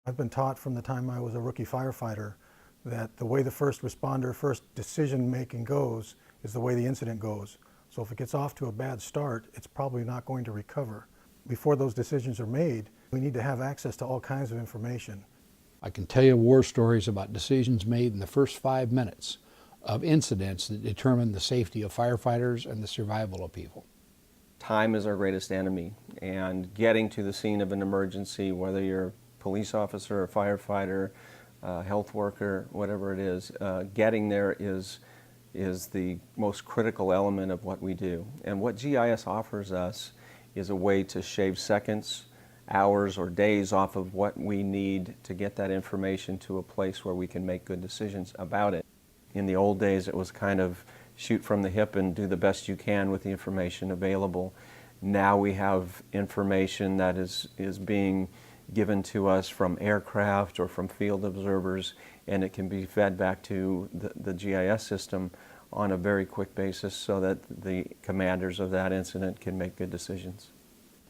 I've been taught from the time I was a rookie firefighter that the way the first responder, first decision making goes is the way the incident goes. So if it gets off to a bad start, it's probably not going to recover. Before those decisions are made, we need to have access to all kinds of information. I can tell you war stories about decisions made in the first 5 minutes of incidents that determine the safety of firefighters and the survival of people. Time is our greatest enemy, and getting to the scene of an emergency, whether you're a police officer, a firefighter, health worker, whatever it is, getting there is the most critical element of what we do. And what GIS offers us is a way to shave seconds, hours, or days off of what we need to get that information to a place where we can make good decisions about it. In the old days, it was kind of shoot from the hip and do the best you can with the information available. Now we have information that is being given to us from aircraft or from field observers, and it can be fed back to the GIS system on a very quick basis so that the commanders of that incident can make good decisions.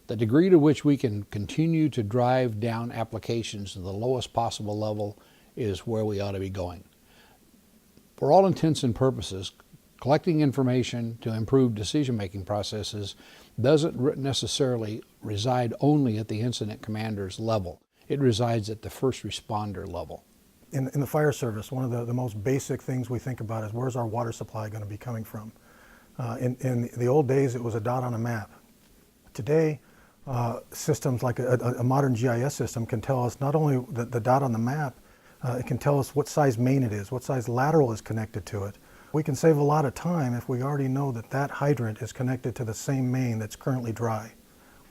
The degree to which we can continue to drive down applications to the lowest possible level is where we ought to be going. For all intents and purposes, collecting information to improve decision-making processes doesn't necessarily reside only at the incident commander's level. It resides at the first responder level. In the fire service, one of the most basic things we think about is where's our water supply going to be coming from? In the old days, it was a dot on a map. Today, systems like a modern GIS system can tell us not only the dot on the map, it can tell us what size main it is, what size lateral is connected to it. We can save a lot of time if we already know that that hydrant is connected to the same main that's currently dry.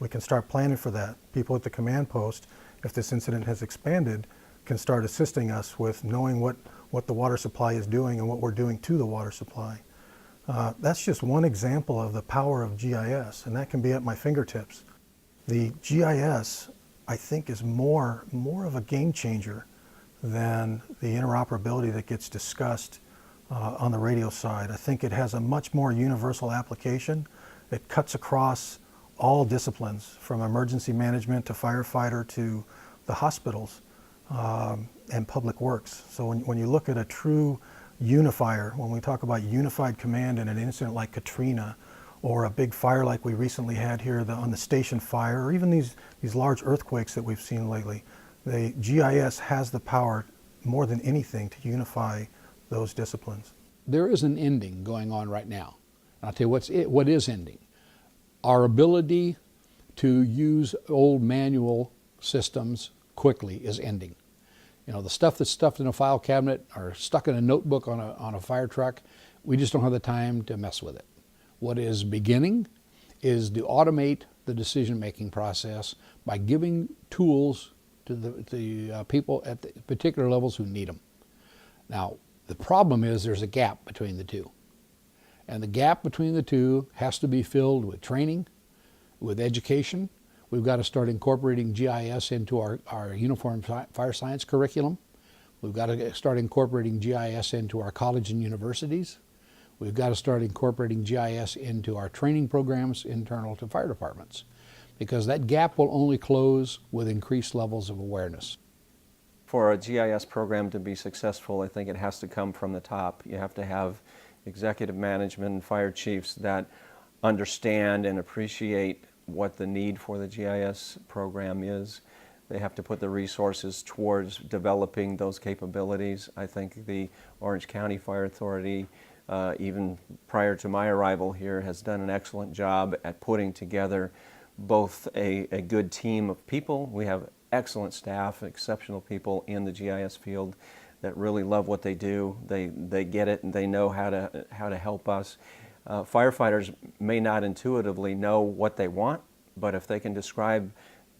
We can start planning for that. People at the command post, if this incident has expanded, can start assisting us with knowing what the water supply is doing and what we're doing to the water supply. That's just one example of the power of GIS, and that can be at my fingertips. The GIS, I think, is more of a game changer than the interoperability that gets discussed on the radio side. I think it has a much more universal application. It cuts across all disciplines, from emergency management to firefighter to the hospitals and public works. So when you look at a true unifier, when we talk about unified command in an incident like Katrina, or a big fire like we recently had here on the station fire, or even these large earthquakes that we've seen lately, the GIS has the power more than anything to unify those disciplines. There is an ending going on right now. And I'll tell you what is ending. Our ability to use old manual systems quickly is ending. You know, the stuff that's stuffed in a file cabinet or stuck in a notebook on a fire truck, we just don't have the time to mess with it. What is beginning is to automate the decision-making process by giving tools to the people at the particular levels who need them. Now, the problem is there's a gap between the two. And the gap between the two has to be filled with training, with education. We've got to start incorporating GIS into our uniform fire science curriculum. We've got to start incorporating GIS into our college and universities. We've got to start incorporating GIS into our training programs internal to fire departments, because that gap will only close with increased levels of awareness. For a GIS program to be successful, I think it has to come from the top. You have to have executive management and fire chiefs that understand and appreciate what the need for the GIS program is. They have to put the resources towards developing those capabilities. I think the Orange County Fire Authority, even prior to my arrival here, has done an excellent job at putting together both a good team of people. We have excellent staff, exceptional people in the GIS field that really love what they do. They get it and they know how to help us. Firefighters may not intuitively know what they want, but if they can describe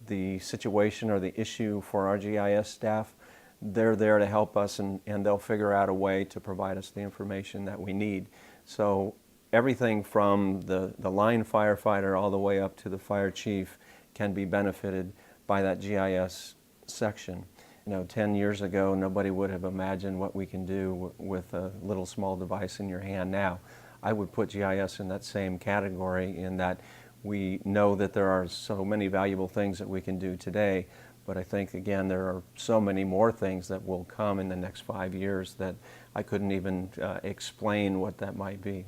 the situation or the issue for our GIS staff, they're there to help us, and they'll figure out a way to provide us the information that we need. So everything from the line firefighter all the way up to the fire chief can be benefited by that GIS section. You know, 10 years ago, nobody would have imagined what we can do with a little small device in your hand now. I would put GIS in that same category, in that we know that there are so many valuable things that we can do today, But I think, again, there are so many more things that will come in the next 5 years that I couldn't even explain what that might be.